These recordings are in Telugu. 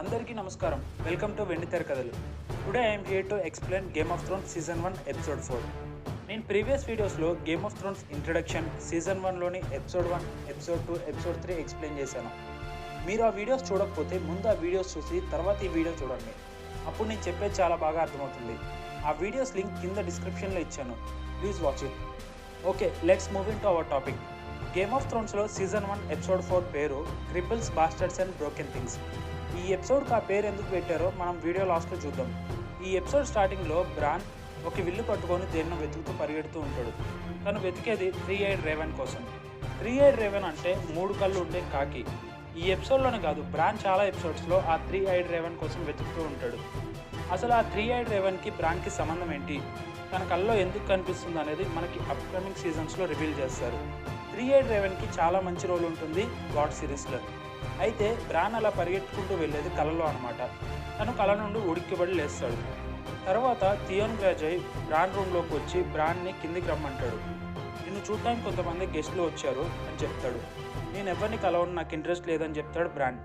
అందరికీ నమస్కారం. Welcome to Vendithera Kathalu. Today I'm here to explain Game of Thrones season 1 episode 4. నేను ప్రీవియస్ వీడియోస్లో Game of Thrones introduction, season 1లోని ఎపిసోడ్ 1, ఎపిసోడ్ 2, ఎపిసోడ్ 3 ఎక్స్ప్లెయిన్ చేశాను. మీరు ఆ వీడియోస్ చూడకపోతే ముందు ఆ వీడియోస్ చూసి తర్వాత ఈ వీడియో చూడండి. అప్పుడు నేను చెప్పేది చాలా బాగా అర్థమవుతుంది. ఆ వీడియోస్ లింక్ కింద డిస్క్రిప్షన్లో ఇచ్చాను. Please watch it. Okay, let's move in to our topic. Game of థ్రోన్స్లో సీజన్ 1 ఎపిసోడ్ 4 పేరు cripples, bastards and broken things. ఈ ఎపిసోడ్కి ఆ పేరు ఎందుకు పెట్టారో మనం వీడియో లాస్ట్లో చూద్దాం. ఈ ఎపిసోడ్ స్టార్టింగ్లో బ్రాన్ ఒక విల్లు పట్టుకొని దేన్నో వెతుకుతూ పరిగెడుతూ ఉంటాడు. తను వెతికేది 3-eyed రేవెన్ కోసం. 3-eyed రేవెన్ అంటే 3 కళ్ళు ఉండే కాకి. ఈ ఎపిసోడ్లోనే కాదు, బ్రాన్ చాలా ఎపిసోడ్స్లో ఆ 3-eyed రేవెన్ కోసం వెతుకుతూ ఉంటాడు. అసలు ఆ 3-eyed రేవెన్కి బ్రాన్కి సంబంధం ఏంటి, తన కళ్ళలో ఎందుకు కనిపిస్తుంది అనేది మనకి అప్కమింగ్ సీజన్స్లో రివీల్ చేస్తారు. 3-eyed రేవెన్కి చాలా మంచి రోల్ ఉంటుంది గాడ్ సిరీస్లో. అయితే బ్రాన్ అలా పరిగెత్తుకుంటూ వెళ్ళేది కలలో అనమాట. తను కళ నుండి ఉడిక్కిబడి లేస్తాడు. తర్వాత థియోన్ గ్రేజాయ్ బ్రాన్ రూమ్లోకి వచ్చి బ్రాన్ని కిందికి రమ్మంటాడు. నిన్ను చూడటానికి కొంతమంది గెస్ట్లు వచ్చారు అని చెప్తాడు. నేను ఎవరిని కలవని, నాకు ఇంట్రెస్ట్ లేదని చెప్తాడు బ్రాన్.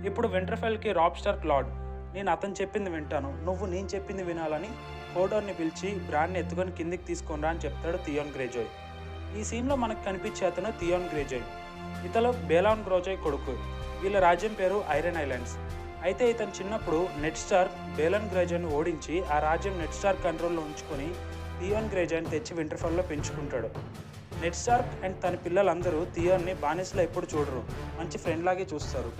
ఇప్పుడు వింటర్ఫెల్కి రాబ్ స్టార్క్ లార్డ్, నేను అతను చెప్పింది వింటాను, నువ్వు నేను చెప్పింది వినాలని హోడోర్ని పిలిచి బ్రాన్ని ఎత్తుకొని కిందికి తీసుకొనిరా అని చెప్తాడు థియోన్ గ్రేజాయ్. ఈ సీన్లో మనకు కనిపించే అతను థియోన్ గ్రేజాయ్. ఇతను బేలాన్ గ్రేజాయ్ కొడుకు. వీళ్ళ రాజ్యం పేరు ఐరన్ ఐలాండ్స్. అయితే ఇతను చిన్నప్పుడు నెడ్ స్టార్క్ బేలాన్ గ్రేజాయ్ని ఓడించి ఆ రాజ్యం నెడ్ స్టార్క్ కంట్రోల్లో ఉంచుకొని థియోన్ గ్రేజాయ్ని తెచ్చి వింటర్ఫెల్లో పెంచుకుంటాడు. నెడ్ స్టార్క్ అండ్ తన పిల్లలందరూ థియోన్ని బానిసలో ఎప్పుడు చూడరు, మంచి ఫ్రెండ్ లాగే చూస్తారు.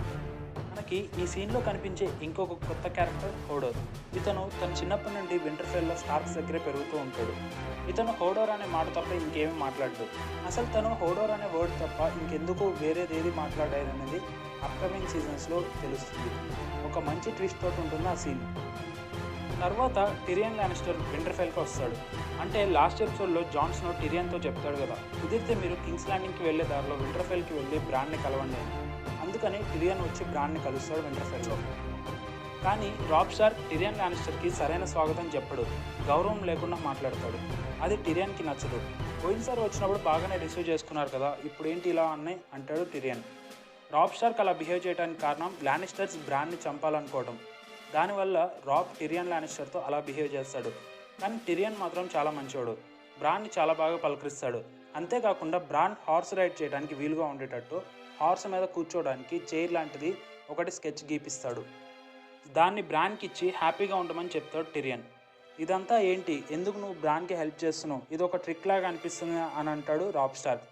మనకి ఈ సీన్లో కనిపించే ఇంకొక కొత్త క్యారెక్టర్ హోడోర్. ఇతను తన చిన్నప్పటి నుండి వింటర్ఫెల్లో స్టార్క్స్ దగ్గరే పెరుగుతూ ఉంటాడు. ఇతను హోడోర్ అనే మాట తప్ప ఇంకేమీ మాట్లాడదు. అసలు తను హోడోర్ అనే వర్డ్ తప్ప ఇంకెందుకు వేరేదేది మాట్లాడారనేది అప్కమింగ్ సీజన్స్లో తెలుస్తుంది. ఒక మంచి ట్విస్ట్ తోటి ఉంటుంది ఆ సీన్. తర్వాత టిరియన్ లానిస్టర్ వింటర్ఫెల్కి వస్తాడు. అంటే లాస్ట్ ఎపిసోడ్లో జాన్ స్నో టిరియన్తో చెప్తాడు కదా, కుదిరితే మీరు కింగ్స్ ల్యాండింగ్కి వెళ్ళే దారిలో వింటర్ఫెల్కి వెళ్ళి బ్రాన్ని కలవండి. అందుకని టిరియన్ వచ్చి బ్రాన్ని కలుస్తాడు వింటర్ఫెల్లో. కానీ రాబ్ స్టార్క్ టిరియన్ లానిస్టర్కి సరైన స్వాగతం చెప్పడు, గౌరవం లేకుండా మాట్లాడతాడు. అది టిరియన్కి నచ్చదు. పోయినసారి వచ్చినప్పుడు బాగానే రిసీవ్ చేసుకున్నారు కదా, ఇప్పుడు ఏంటి ఇలా అని అంటాడు టిరియన్. రాబ్ స్టార్క్ అలా బిహేవ్ చేయడానికి కారణం లానిస్టర్స్ బ్రాన్ని చంపాలనుకోవడం. దానివల్ల రాబ్ టిరియన్ లానిస్టర్తో అలా బిహేవ్ చేస్తాడు. కానీ టిరియన్ మాత్రం చాలా మంచివాడు, బ్రాన్ని చాలా బాగా పలకరిస్తాడు. అంతేకాకుండా బ్రాన్ హార్స్ రైడ్ చేయడానికి వీలుగా ఉండేటట్టు హార్స్ మీద కూర్చోవడానికి చైర్ లాంటిది ఒకటి స్కెచ్ గీపిస్తాడు. దాన్ని బ్రాన్కి ఇచ్చి హ్యాపీగా ఉండమని చెప్తాడు టిరియన్. ఇదంతా ఏంటి, ఎందుకు నువ్వు బ్రాన్కి హెల్ప్ చేస్తున్నావు, ఇది ఒక ట్రిక్ లాగా అనిపిస్తుంది అని అంటాడు రాబ్ స్టార్క్.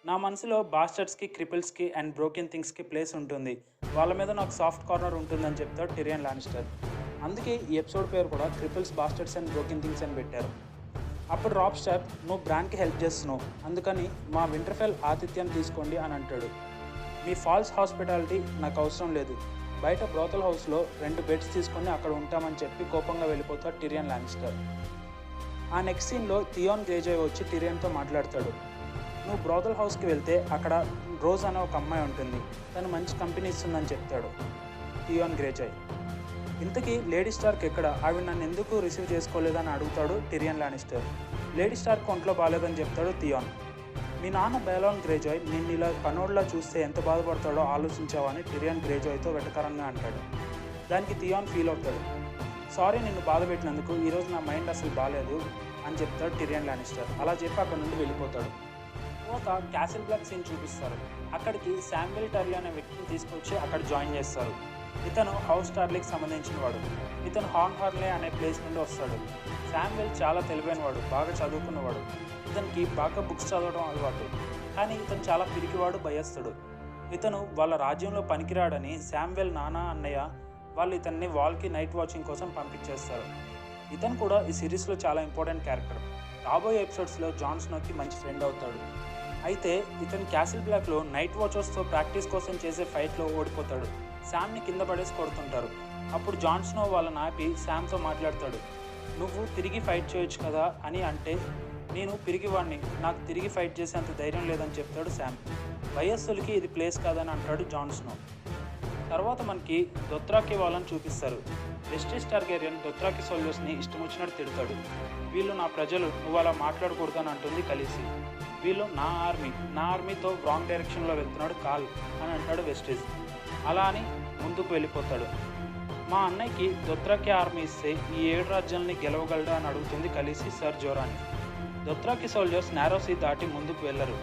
నా మనసులో బాస్టర్డ్స్కి, క్రిపుల్స్కి అండ్ బ్రోకెన్ థింగ్స్కి ప్లేస్ ఉంటుంది, వాళ్ళ మీద నాకు సాఫ్ట్ కార్నర్ ఉంటుందని చెప్తాడు టిరియన్ లానిస్టర్. అందుకే ఈ ఎపిసోడ్ పేరు కూడా క్రిపుల్స్, బాస్టర్డ్స్ అండ్ బ్రోకెన్ థింగ్స్ అని పెట్టారు. అప్పుడు రాబ్ స్టార్క్, నువ్వు బ్రాన్కి హెల్ప్ చేస్తున్నావు, అందుకని మా వింటర్ఫెల్ ఆతిథ్యం తీసుకోండి అని అంటాడు. మీ ఫాల్స్ హాస్పిటాలిటీ నాకు అవసరం లేదు, బయట బ్రోతల్ హౌస్లో 2 బెడ్స్ తీసుకొని అక్కడ ఉంటామని చెప్పి కోపంగా వెళ్ళిపోతాడు టిరియన్ లానిస్టర్. ఆ నెక్స్ట్ సీన్లో థియోన్ గ్రేజాయ్ వచ్చి టిరియన్తో మాట్లాడతాడు. నువ్వు బ్రోతల్ హౌస్కి వెళ్తే అక్కడ రోజ్ అనే ఒక అమ్మాయి ఉంటుంది, తను మంచి కంపెనీ ఇస్తుందని చెప్తాడు థియోన్ గ్రేజాయ్. ఇంతకీ లేడీ స్టార్క్ ఎక్కడ, ఆవిడ నన్ను ఎందుకు రిసీవ్ చేసుకోలేదని అడుగుతాడు టిరియన్ లానిస్టర్. లేడీ స్టార్క్ ఒంట్లో బాగాలేదని చెప్తాడు థియోన్. మీ నాన్న బేలాన్ గ్రేజాయ్ నిన్ను ఇలా పనోడ్లా చూస్తే ఎంత బాధపడతాడో ఆలోచించావని టిరియన్ గ్రేజాయ్తో వెటకరంగా అంటాడు. దానికి థియోన్ ఫీల్ అవుతాడు. సారీ నిన్ను బాధ పెట్టినందుకు, ఈరోజు నా మైండ్ అసలు బాగాలేదు అని చెప్తాడు టిరియన్ లానిస్టర్. అలా చెప్పి అక్కడ నుండి వెళ్ళిపోతాడు. తర్వాత క్యాసిల్ బ్లాక్ సీన్ చూపిస్తారు. అక్కడికి శామ్వెల్ టర్లీ అనే వ్యక్తిని తీసుకొచ్చి అక్కడ జాయిన్ చేస్తారు. ఇతను హౌస్ టార్లీకి సంబంధించిన వాడు. ఇతను హార్న్ హార్లే అనే ప్లేస్ నుండి వస్తాడు. శామ్వెల్ చాలా తెలివైన వాడు, బాగా చదువుకున్నవాడు. ఇతనికి బాగా బుక్స్ చదవడం అలవాటు. కానీ ఇతను చాలా పిరికివాడు, భయస్తుడు. ఇతను వాళ్ళ రాజ్యంలో పనికిరాడని శామ్వెల్ నాన్న, అన్నయ్య వాళ్ళు ఇతన్ని వాల్కి నైట్ వాచింగ్ కోసం పంపించేస్తారు. ఇతను కూడా ఈ సిరీస్లో చాలా ఇంపార్టెంట్ క్యారెక్టర్. రాబోయే ఎపిసోడ్స్లో జాన్ స్నోకి మంచి ఫ్రెండ్ అవుతాడు. అయితే ఇతను క్యాసిల్ బ్లాక్లో నైట్ వాచర్స్తో ప్రాక్టీస్ కోసం చేసే ఫైట్లో ఓడిపోతాడు. శామ్ని కింద పడేసి కొడుతుంటారు. అప్పుడు జాన్ స్నో వాళ్ళని ఆపి శామ్తో మాట్లాడతాడు. నువ్వు తిరిగి ఫైట్ చేయొచ్చు కదా అని అంటే, నేను పిరిగివాడిని, నాకు తిరిగి ఫైట్ చేసేంత ధైర్యం లేదని చెప్తాడు శామ్. వయస్సులకి ఇది ప్లేస్ కాదని అంటాడు జాన్ స్నో. తర్వాత మనకి దొత్రాకి వాళ్ళని చూపిస్తారు. వెస్టిస్ టార్గెరియన్ దొత్రాకి సోల్జర్స్ని ఇష్టం వచ్చినట్టు తిడతాడు. వీళ్ళు నా ప్రజలు, నువ్వు అలా మాట్లాడకూడదని అంటుంది కలిసి. వీళ్ళు నా ఆర్మీతో రాంగ్ డైరెక్షన్లో వెళ్తున్నాడు కాల్ అని అంటాడు వెస్టిస్. అలా అని ముందుకు వెళ్ళిపోతాడు. మా అన్నయ్యకి దొత్రాకి ఆర్మీ ఇస్తే ఈ 7 రాజ్యాలని గెలవగలడా అని అడుగుతుంది కలిసి సర్ జోరాని. దొత్రాకి సోల్జర్స్ నారో సీ దాటి ముందుకు వెళ్ళరు.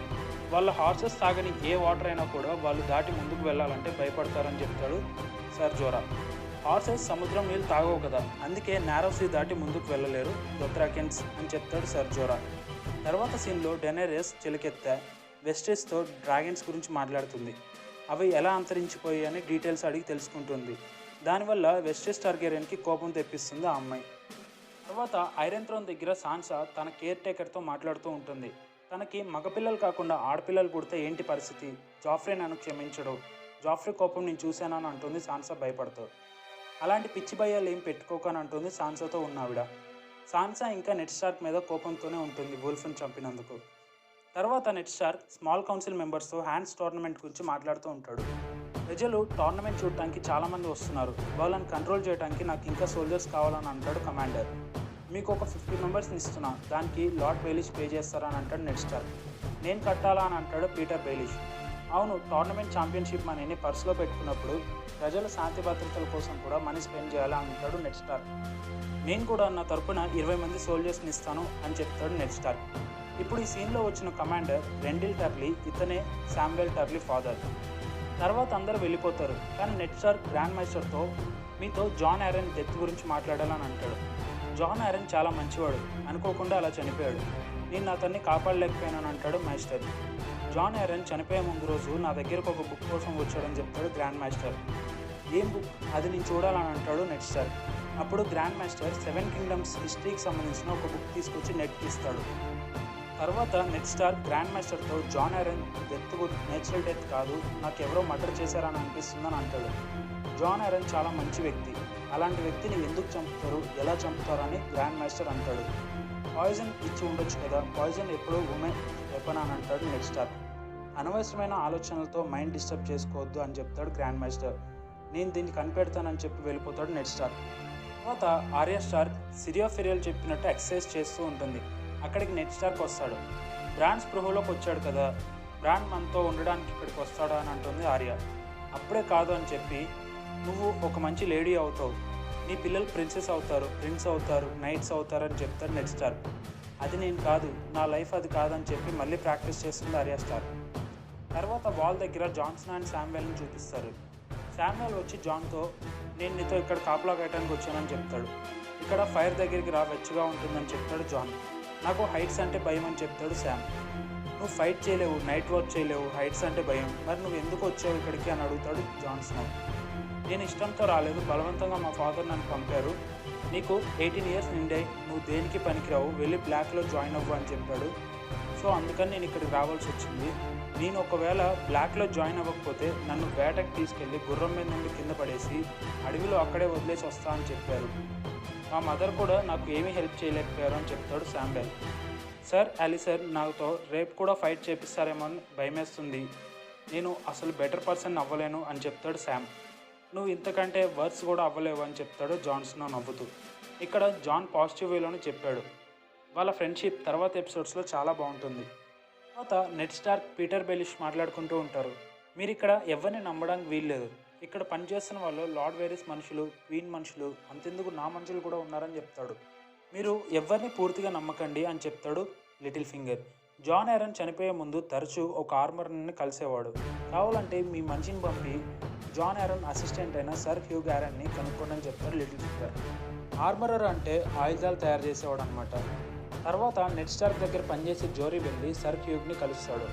వాళ్ళ హార్సెస్ తాగని ఏ వాటర్ అయినా కూడా వాళ్ళు దాటి ముందుకు వెళ్ళాలంటే భయపడతారని చెప్తాడు సర్ జోరా. హార్సెస్ సముద్రం నీళ్ళు తాగవు కదా, అందుకే నారో సీ దాటి ముందుకు వెళ్ళలేరు దొత్రాకిన్స్ అని చెప్తాడు సర్ జోరా. తర్వాత సీన్లో డెనేరియస్ చిలకెత్త వెస్టెస్తో డ్రాగన్స్ గురించి మాట్లాడుతుంది. అవి ఎలా అంతరించిపోయాయి అని డీటెయిల్స్ అడిగి తెలుసుకుంటుంది. దానివల్ల వెస్టెస్ టార్గెరియన్కి కోపం తెప్పిస్తుంది ఆ అమ్మాయి. తర్వాత ఐరన్ థ్రోన్ దగ్గర సాన్సా తన కేర్ టేకర్తో మాట్లాడుతూ ఉంటుంది. తనకి మగపిల్లలు కాకుండా ఆడపిల్లలు పుడితే ఏంటి పరిస్థితి, జాఫ్రీ నన్ను క్షమించడు, జాఫ్రీ కోపం నేను చూశానని అంటుంది సాన్సా భయపడుతూ. అలాంటి పిచ్చి భయాలు ఏం పెట్టుకోకని అంటుంది సాన్సాతో ఉన్నావిడ. సాన్సా ఇంకా నెడ్ స్టార్క్ మీద కోపంతోనే ఉంటుంది వుల్ఫ్ని చంపినందుకు. తర్వాత నెడ్ స్టార్క్ స్మాల్ కౌన్సిల్ మెంబర్స్తో హ్యాండ్స్ టోర్నమెంట్ గురించి మాట్లాడుతూ ఉంటాడు. ప్రజలు టోర్నమెంట్ చూడటానికి చాలామంది వస్తున్నారు, వాళ్ళని కంట్రోల్ చేయడానికి నాకు ఇంకా సోల్జర్స్ కావాలని అంటాడు కమాండర్. మీకు ఒక 50 మెంబర్స్ని ఇస్తున్నా, దానికి లార్డ్ బెయిలిష్ పే చేస్తారని అంటాడు నెడ్ స్టార్క్. నేను కట్టాలా అని అంటాడు పీటర్ బెయిలిష్. అవును, టోర్నమెంట్ ఛాంపియన్షిప్ మనీని పర్సులో పెట్టుకున్నప్పుడు ప్రజల శాంతి భద్రతల కోసం కూడా మనీ స్పెండ్ చేయాలా అంటాడు నెడ్ స్టార్క్. నేను కూడా నా తరపున 20 మంది సోల్జర్స్ని ఇస్తాను అని చెప్తాడు నెడ్ స్టార్క్. ఇప్పుడు ఈ సీన్లో వచ్చిన కమాండర్ రెండిల్ టర్లీ, ఇతనే శామ్వెల్ టర్లీ ఫాదర్. తర్వాత అందరూ వెళ్ళిపోతారు, కానీ నెడ్ స్టార్క్ గ్రాండ్ మాస్టర్తో మీతో జాన్ ఆరెన్ డెత్ గురించి మాట్లాడాలని అంటాడు. జాన్ ఆరెన్ చాలా మంచివాడు, అనుకోకుండా అలా చనిపోయాడు, నేను అతన్ని కాపాడలేకపోయానని అంటాడు మాస్టర్. జాన్ ఆరెన్ చనిపోయే ముందు రోజు నా దగ్గరకు ఒక బుక్ కోసం వచ్చాడని చెప్తాడు గ్రాండ్ మాస్టర్. ఏం బుక్, అది నేను చూడాలని అంటాడు నెడ్ స్టార్క్. అప్పుడు గ్రాండ్ మాస్టర్ 7 కింగ్డమ్స్ హిస్టరీకి సంబంధించిన ఒక బుక్ తీసుకొచ్చి నెట్కి ఇస్తాడు. తర్వాత నెడ్ Stark grand మాస్టర్తో John ఆరెన్ death natural death కాదు, నాకు ఎవరో మర్డర్ చేశారని అనిపిస్తుందని అంటాడు. జాన్ ఆరెన్ చాలా మంచి వ్యక్తి, అలాంటి వ్యక్తిని ఎందుకు చంపుతారు, ఎలా చంపుతారు అని గ్రాండ్ మాస్టర్ అంటాడు. పాయిజన్ ఇచ్చి ఉండొచ్చు కదా, పాయిజన్ ఎప్పుడూ ఉమెన్ వెపన్ అని అంటాడు నెడ్ స్టార్క్. అనవసరమైన ఆలోచనలతో మైండ్ డిస్టర్బ్ చేసుకోవద్దు అని చెప్తాడు గ్రాండ్ మాస్టర్. నేను దీన్ని కనిపెడతానని చెప్పి వెళ్ళిపోతాడు నెడ్ స్టార్క్. తర్వాత ఆర్యా స్టార్క్ సిరియా ఫెరియల్ చెప్పినట్టు ఎక్సర్సైజ్ చేస్తూ ఉంటుంది. అక్కడికి నెడ్ స్టార్క్ వస్తాడు. బ్రాండ్ స్పృహలోకి వచ్చాడు కదా, బ్రాండ్ మనతో ఉండడానికి ఇక్కడికి వస్తాడా అని అంటుంది ఆర్య. అప్పుడే కాదు అని చెప్పి, నువ్వు ఒక మంచి లేడీ అవుతావు, నీ పిల్లలు ప్రిన్సెస్ అవుతారు, ప్రిన్స్ అవుతారు, నైట్స్ అవుతారు అని చెప్తాడు నెడ్ స్టార్క్. అది నేను కాదు, నా లైఫ్ అది కాదని చెప్పి మళ్ళీ ప్రాక్టీస్ చేస్తుంది ఆర్యా స్టార్క్. తర్వాత వాల్ దగ్గర జాన్సన్ అండ్ శామ్వెల్ని చూపిస్తారు. శామ్వెల్ వచ్చి జాన్తో నేను నీతో ఇక్కడ కాపలా కట్టడానికి వచ్చానని చెప్తాడు. ఇక్కడ ఫైర్ దగ్గరికి రా, వెచ్చగా ఉంటుందని చెప్తాడు జాన్. నాకు హైట్స్ అంటే భయం అని చెప్తాడు శామ్. నువ్వు ఫైట్ చేయలేవు, నైట్ వాక్ చేయలేవు, హైట్స్ అంటే భయం, మరి నువ్వు ఎందుకు వచ్చావు ఇక్కడికి అని అడుగుతాడు జాన్సన్. నేను ఇష్టంతో రాలేదు, బలవంతంగా మా ఫాదర్ నన్ను పంపారు, నీకు 18 ఇయర్స్ నిండే, నువ్వు దేనికి పనికిరావు, వెళ్ళి బ్లాక్లో జాయిన్ అవ్వు అని చెప్పాడు. సో అందుకని నేను ఇక్కడికి రావాల్సి వచ్చింది. నేను ఒకవేళ బ్లాక్లో జాయిన్ అవ్వకపోతే నన్ను వేటకి తీసుకెళ్ళి గుర్రం మీద నుండి కింద పడేసి అడవిలో అక్కడే వదిలేసి వస్తా అని చెప్పారు. మా మదర్ కూడా నాకు ఏమీ హెల్ప్ చేయలేకపోయారు అని చెప్తాడు శామ్వెల్. సార్ అలీసర్ నాతో రేపు కూడా ఫైట్ చేపిస్తారేమో అని భయమేస్తుంది, నేను అసలు బెటర్ పర్సన్ అవ్వలేను అని చెప్తాడు శామ్. నువ్వు ఇంతకంటే వర్స్ కూడా అవ్వలేవు అని చెప్తాడు జాన్సన్ నవ్వుతూ. ఇక్కడ జాన్ పాజిటివ్ వేలోనే చెప్పాడు. వాళ్ళ ఫ్రెండ్షిప్ తర్వాత ఎపిసోడ్స్లో చాలా బాగుంటుంది. తర్వాత నెడ్ స్టార్క్ పీటర్ బెయిలిష్ మాట్లాడుకుంటూ ఉంటారు. మీరు ఇక్కడ ఎవరిని నమ్మడానికి వీల్లేదు, ఇక్కడ పనిచేస్తున్న వాళ్ళు లార్డ్ వేరిస్ మనుషులు, క్వీన్ మనుషులు, అంతెందుకు నా మనుషులు కూడా ఉన్నారని చెప్తాడు. మీరు ఎవరిని పూర్తిగా నమ్మకండి అని చెప్తాడు లిటిల్ ఫింగర్. జాన్ ఆరెన్ చనిపోయే ముందు తరచూ ఒక ఆర్మర్ని కలిసేవాడు, కావాలంటే మీ మనిషిని పంపి జాన్ ఆరెన్ అసిస్టెంట్ అయిన సర్ హ్యూగ్ ఆరెన్ని కనుక్కోండి అని చెప్తాడు లిటిల్ ఫింగర్. ఆర్మరర్ అంటే ఆయుధాలు తయారు చేసేవాడు అనమాట. తర్వాత నెడ్ స్టార్క్ దగ్గర పనిచేసే జోరీ వెళ్ళి సర్ హ్యూగ్ని కలుస్తాడు.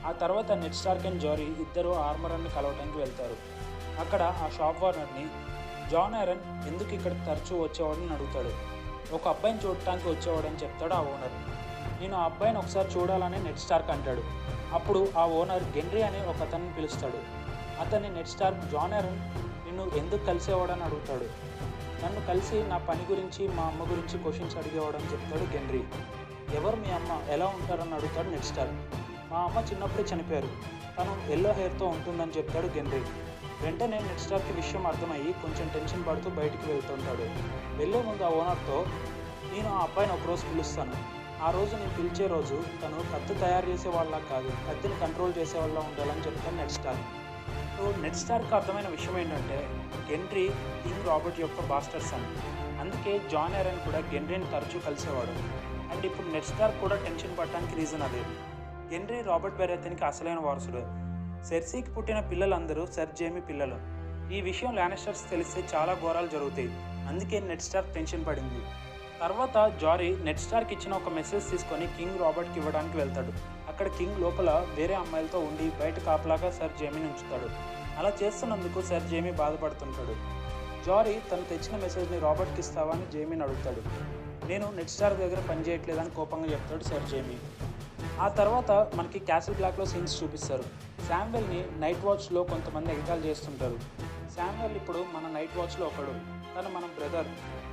ఆ తర్వాత నెడ్ స్టార్క్ అండ్ జోరీ ఇద్దరు ఆర్మరర్ని కలవడానికి వెళ్తారు. అక్కడ ఆ షాప్ ఓనర్ని జాన్ ఆరెన్ ఎందుకు ఇక్కడ తరచూ వచ్చేవాడని అడుగుతాడు. ఒక అబ్బాయిని చూడటానికి వచ్చేవాడని చెప్తాడు ఆ ఓనర్. నేను ఆ అబ్బాయిని ఒకసారి చూడాలని నెడ్ స్టార్క్ అంటాడు. అప్పుడు ఆ ఓనర్ గెన్రీ అనే ఒక అతన్ని పిలుస్తాడు. అతన్ని నెడ్ స్టార్క్ జాన్ ఆరెన్ నిన్ను ఎందుకు కలిసేవాడని అడుగుతాడు. నన్ను కలిసి నా పని గురించి, మా అమ్మ గురించి క్వశ్చన్స్ అడిగేవాడని చెప్తాడు గెన్రీ. ఎవరు మీ అమ్మ, ఎలా ఉంటారని అడుగుతాడు నెడ్ స్టార్క్. మా అమ్మ చిన్నప్పుడే చనిపోయారు, తను ఎల్లో హెయిర్తో ఉంటుందని చెప్తాడు గెన్రీ. వెంటనే నెడ్ స్టార్క్కి విషయం అర్థమయ్యి కొంచెం టెన్షన్ పడుతూ బయటికి వెళ్తుంటాడు. వెళ్ళే ముందు ఆ ఓనర్తో, నేను ఆ అబ్బాయిని ఒకరోజు పిలుస్తాను, ఆ రోజు నేను పిలిచే రోజు తను కత్తి తయారు చేసే వాళ్ళ కాదు, కత్తిని కంట్రోల్ చేసే వాళ్ళ ఉండాలని చెప్తాను నెడ్ స్టార్క్. నెడ్ స్టార్క్ అర్థమైన విషయం ఏంటంటే గెన్రీ కింగ్ రాబర్ట్ యొక్క బాస్టర్ సన్. అందుకే జాన్ ఎరన్ కూడా గెన్రీని తరచూ కలిసేవాడు. అండ్ ఇప్పుడు నెడ్ స్టార్క్ కూడా టెన్షన్ పడటానికి రీజన్ అదే. గెన్రీ రాబర్ట్ బెరాథెన్కి అసలైన వారసుడు. సెర్సీకి పుట్టిన పిల్లలందరూ సర్ జేమీ పిల్లలు. ఈ విషయం లానిస్టర్స్ తెలిస్తే చాలా ఘోరాలు జరుగుతాయి. అందుకే నెడ్ స్టార్క్ టెన్షన్ పడింది. తర్వాత జారీ నెడ్ స్టార్క్ ఇచ్చిన ఒక మెసేజ్ తీసుకొని కింగ్ రాబర్ట్కి ఇవ్వడానికి వెళ్తాడు. అక్కడ కింగ్ లోపల వేరే అమ్మాయిలతో ఉండి బయట కాపలాగా సర్ జేమీని ఉంచుతాడు. అలా చేస్తున్నందుకు సర్ జేమీ బాధపడుతుంటాడు. జారీ తను తెచ్చిన మెసేజ్ని రాబర్ట్కి ఇస్తావా అని జేమీని అడుగుతాడు. నేను నెడ్ స్టార్క్ దగ్గర పనిచేయట్లేదని కోపంగా చెప్తాడు సర్ జేమీ. ఆ తర్వాత మనకి క్యాసిల్ బ్లాక్లో సీన్స్ చూపిస్తారు. శామ్వెల్ని నైట్ వాచ్లో కొంతమంది ఎగతాళి చేస్తుంటారు. శామ్వెల్ ఇప్పుడు మన నైట్ వాచ్లో ఒకడు, తను మన బ్రదర్,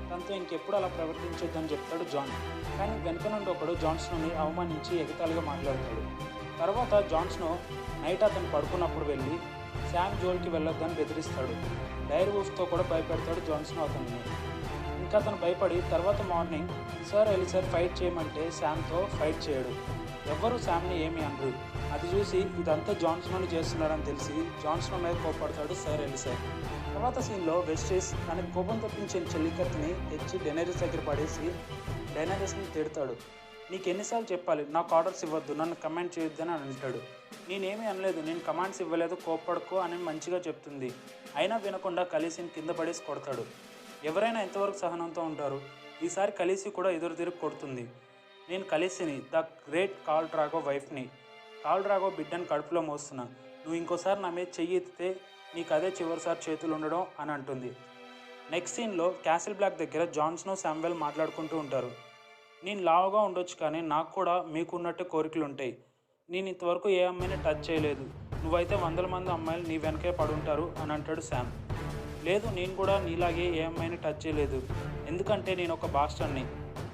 తనతో ఇంకెప్పుడు అలా ప్రవర్తించొద్దని చెప్తాడు జాన్. కానీ వెనక నుండి ఒకడు జాన్స్నోని అవమానించి ఎగతాళిగా మాట్లాడతాడు. తర్వాత జాన్స్నో నైట్ అతను పడుకున్నప్పుడు వెళ్ళి శామ్ జోల్కి వెళ్ళొద్దని బెదిరిస్తాడు. డైర్ వూఫ్తో కూడా భయపెడతాడు జాన్స్నో అతన్ని. ఇంకా అతను భయపడి తర్వాత మార్నింగ్ సర్ ఎలిసర్ ఫైట్ చేయమంటే శామ్తో ఫైట్ చేయడు. ఎవ్వరూ శామ్ని ఏమీ అనరు. అది చూసి ఇదంతా జాన్స్నోని చేస్తున్నాడని తెలిసి జాన్స్నో మీద కోపడతాడు సర్ ఎలిసర్. తర్వాత సీన్లో వెస్టేస్ తనకి కోపం తెప్పించిన చెల్లికత్తిని తెచ్చి డెనరీస్ దగ్గర పడేసి డెనరీస్ని తిడతాడు. నీకు ఎన్నిసార్లు చెప్పాలి నాకు ఆర్డర్స్ ఇవ్వద్దు, నన్ను కమాండ్ చేయొద్దని అని అంటాడు. నేనేమీ అనలేదు, నేను కమాండ్స్ ఇవ్వలేదు, కోప్పడుకో అని మంచిగా చెప్తుంది. అయినా వినకుండా ఖలీసీని కింద పడేసి కొడతాడు. ఎవరైనా ఎంతవరకు సహనంతో ఉంటారు? ఈసారి ఖలీసీ కూడా ఎదురు తిరిగి కొడుతుంది. నేను ఖలీసీని, ద గ్రేట్ ఖాల్ డ్రాగో వైఫ్ని, ఖాల్ డ్రాగో బిడ్డను కడుపులో మోస్తున్నా. నువ్వు ఇంకోసారి నా మీద చెయ్యి ఎత్తితే నీకు అదే చివరిసారి చేతులు ఉండడం అని అంటుంది. నెక్స్ట్ సీన్లో క్యాసిల్ బ్లాక్ దగ్గర జాన్స్నో శామ్వెల్ మాట్లాడుకుంటూ ఉంటారు. నేను లావుగా ఉండొచ్చు కానీ నాకు కూడా మీకున్నట్టు కోరికలు ఉంటాయి. నేను ఇంతవరకు ఏ అమ్మాయిని టచ్ చేయలేదు, నువ్వైతే 100 మంది అమ్మాయిలు నీ వెనకే పడుంటారు అని అంటాడు శామ్. లేదు, నేను కూడా నీలాగే ఏ అమ్మాయిని టచ్ చేయలేదు, ఎందుకంటే నేను ఒక బాస్టర్ని.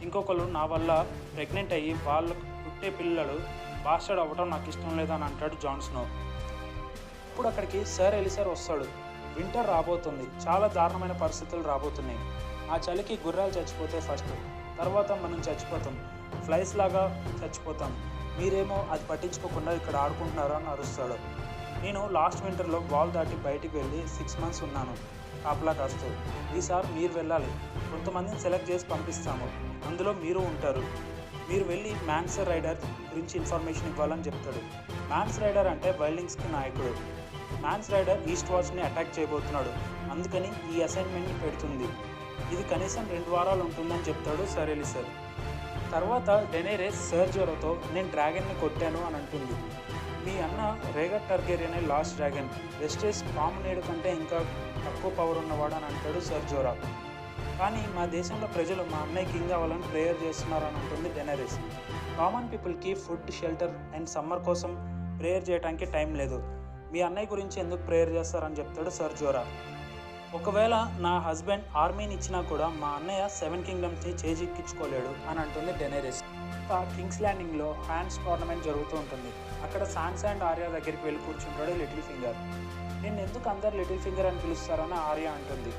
ఇంకొకరు నా వల్ల ప్రెగ్నెంట్ అయ్యి వాళ్ళకు పుట్టే పిల్లలు బాస్టర్డ్ అవ్వడం నాకు ఇష్టం లేదు అని అంటాడు జాన్స్నో. ఇప్పుడు అక్కడికి సర్ ఎలిసర్ వస్తాడు. వింటర్ రాబోతుంది, చాలా దారుణమైన పరిస్థితులు రాబోతున్నాయి. ఆ చలికి గుర్రాలు చచ్చిపోతే ఫస్ట్, తర్వాత మనం చచ్చిపోతాం, ఫ్లైస్ లాగా చచ్చిపోతాం. మీరేమో అది పట్టించుకోకుండా ఇక్కడ ఆడుకుంటున్నారు అని అరుస్తాడు. నేను లాస్ట్ వింటర్లో వాల్ దాటి బయటికి వెళ్ళి 6 months ఉన్నాను కాపలా కాస్తూ. ఈసారి మీరు వెళ్ళాలి, కొంతమందిని సెలెక్ట్ చేసి పంపిస్తాము, అందులో మీరు ఉంటారు. మీరు వెళ్ళి మ్యాన్స్ రైడర్ గురించి ఇన్ఫర్మేషన్ ఇవ్వాలని చెప్తాడు. మ్యాన్స్ రైడర్ అంటే వైల్డింగ్స్కి నాయకుడు. మ్యాన్స్ రైడర్ ఈస్ట్ వాచ్ని అటాక్ చేయబోతున్నాడు, అందుకని ఈ అసైన్మెంట్ని పెడుతుంది. ఇది కనీసం 2 వారాలు ఉంటుందని చెప్తాడు సర్ ఎలిసర్. తర్వాత డెనేరెస్ సర్ జోరాతో నేను డ్రాగన్ని కొట్టాను అని అంటుంది. మీ అన్న రేగర్ టర్గేరియన్ లాస్ట్ డ్రాగన్, వెస్టేస్ పాము నేడు కంటే ఇంకా తక్కువ పవర్ ఉన్నవాడు అని అంటాడు సర్ జోరా. కానీ మా దేశంలో ప్రజలు మా అన్నయ్య కింగ్ అవ్వాలని ప్రేయర్ చేస్తున్నారని అంటుంది డెనేరెస్. కామన్ పీపుల్కి ఫుడ్, షెల్టర్ అండ్ సమ్మర్ కోసం ప్రేయర్ చేయడానికి టైం లేదు, మీ అన్నయ్య గురించి ఎందుకు ప్రేయర్ చేస్తారని చెప్తాడు సర్ జోరా. ఒకవేళ నా హస్బెండ్ ఆర్మీని ఇచ్చినా కూడా మా అన్నయ్య 7 కింగ్డమ్స్ని చేజిక్కించుకోలేడు అని అంటుంది డెనేరెస్. కింగ్స్ ల్యాండింగ్లో హ్యాండ్స్ టోర్నమెంట్ జరుగుతూ ఉంటుంది. అక్కడ సాన్సా అండ్ ఆర్యా దగ్గరికి వెళ్ళి కూర్చుంటాడు లిటిల్ ఫింగర్. నేను ఎందుకు అందరు లిటిల్ ఫింగర్ అని పిలుస్తారని ఆర్యా అంటుంది.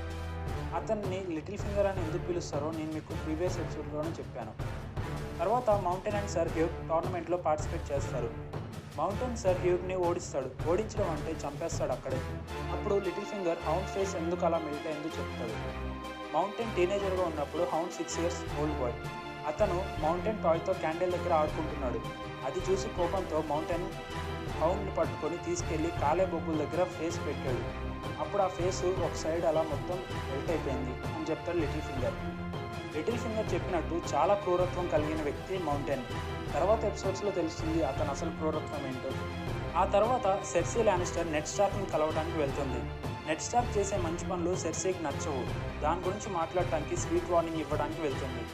అతన్ని లిటిల్ ఫింగర్ అని ఎందుకు పిలుస్తారో నేను మీకు ప్రీవియస్ ఎపిసోడ్లోనే చెప్పాను. తర్వాత మౌంటైన్ అండ్ సర్ హ్యూగ్ టోర్నమెంట్లో పార్టిసిపేట్ చేస్తారు. మౌంటైన్ సర్ హ్యూగ్ని ఓడిస్తాడు. ఓడించడం అంటే చంపేస్తాడు అక్కడే. అప్పుడు లిటిల్ ఫింగర్ హౌండ్ ఫేస్ ఎందుకు అలా మెల్ట్ అయిందో చెప్తాడు. మౌంటైన్ టీనేజర్గా ఉన్నప్పుడు హౌండ్ 6 years ఓల్డ్ బాయ్. అతను మౌంటైన్ టాయ్తో క్యాండిల్ దగ్గర ఆడుకుంటున్నాడు. అది చూసి కోపంతో మౌంటైన్ హౌండ్ని పట్టుకొని తీసుకెళ్లి కాలే బొగ్గుల దగ్గర ఫేస్ పెట్టాడు. అప్పుడు ఆ ఫేసు ఒక సైడ్ అలా మొత్తం మెల్ట్ అయిపోయింది అని చెప్తాడు లిటిల్ ఫింగర్. లిటిల్ ఫింగర్ చెప్పినట్టు చాలా క్రూరత్వం కలిగిన వ్యక్తి మౌంటైన్. తర్వాత ఎపిసోడ్స్లో తెలుస్తుంది అతను అసలు క్రూరత్వం ఏంటో. ఆ తర్వాత సెర్సీ లానిస్టర్ నెడ్ స్టార్క్ని కలవడానికి వెళ్తుంది. నెడ్ స్టార్క్ చేసే మంచి పనులు సెర్సీకి నచ్చవు. దాని గురించి మాట్లాడటానికి స్వీట్ వార్నింగ్ ఇవ్వడానికి వెళ్తుంది.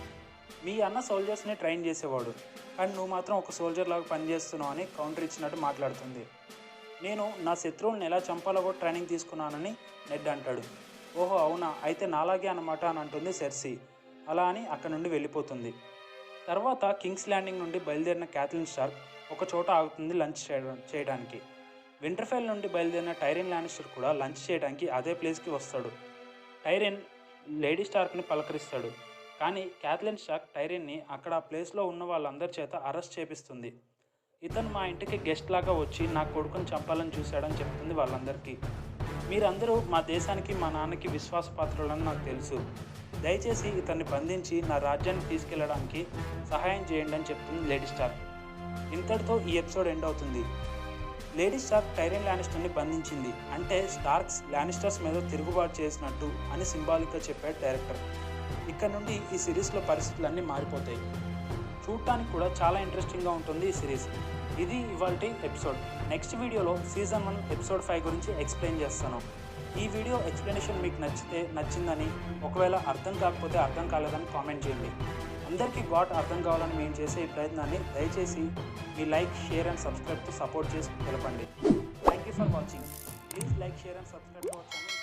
మీ అన్న సోల్జర్స్ని ట్రైన్ చేసేవాడు, కానీ నువ్వు మాత్రం ఒక సోల్జర్ లాగా పనిచేస్తున్నావు అని కౌంటర్ ఇచ్చినట్టు మాట్లాడుతుంది. నేను నా శత్రువులను ఎలా చంపాలో కూడా ట్రైనింగ్ తీసుకున్నానని నెడ్ అంటాడు. ఓహో అవునా, అయితే నాలాగే అన్నమాట అని అంటుంది సెర్సీ. అలా అని అక్కడ నుండి వెళ్ళిపోతుంది. తర్వాత కింగ్స్ ల్యాండింగ్ నుండి బయలుదేరిన క్యాథలిన్ స్టార్క్ ఒక చోట ఆగుతుంది లంచ్ చేయడానికి. వింటర్ఫెల్ నుండి బయలుదేరిన టైరిన్ లానిస్టర్ కూడా లంచ్ చేయడానికి అదే ప్లేస్కి వస్తాడు. టైరిన్ లేడీ స్టార్క్ని పలకరిస్తాడు, కానీ క్యాథలిన్ స్టార్క్ టైరిన్ని అక్కడ ఆ ప్లేస్లో ఉన్న వాళ్ళందరి చేత అరెస్ట్ చేపిస్తుంది. ఇతను మా ఇంటికి గెస్ట్ లాగా వచ్చి నా కొడుకుని చంపాలని చూశాడని చెప్తుంది వాళ్ళందరికీ. మీరందరూ మా దేశానికి మా నాన్నకి విశ్వాసపాత్రులని నాకు తెలుసు. దయచేసి ఇతన్ని బంధించి నా రాజ్యాన్ని తీసుకెళ్లడానికి సహాయం చేయండి అని చెప్తుంది లేడీ స్టార్క్. ఇంతటితో ఈ ఎపిసోడ్ ఎండ్ అవుతుంది. లేడీ స్టార్క్ టైరియన్ లానిస్టర్ని బంధించింది అంటే స్టార్క్స్ లానిస్టర్స్ మీద తిరుగుబాటు చేసినట్టు అని సింబాలిక్గా చెప్పాడు డైరెక్టర్. ఇక్కడ నుండి ఈ సిరీస్లో పరిస్థితులన్నీ మారిపోతాయి. చూడటానికి కూడా చాలా ఇంట్రెస్టింగ్గా ఉంటుంది ఈ సిరీస్. ఇది ఇవాల్టి ఎపిసోడ్. నెక్స్ట్ వీడియోలో సీజన్ 1 ఎపిసోడ్ 5 గురించి ఎక్స్ప్లెయిన్ చేస్తాను. ఈ వీడియో ఎక్స్ప్లెనేషన్ మీకు నచ్చిందని, ఒకవేళ అర్థం కాకపోతే అర్థం కాలేదని కామెంట్ చేయండి. అందరికీ అర్థం కావాలని మేము చేసే ఈ ప్రయత్నాన్ని దయచేసి మీ లైక్, షేర్ అండ్ సబ్స్క్రైబ్తో సపోర్ట్ చేసి తెలపండి. Thank you for watching. Please like, share and subscribe to our channel.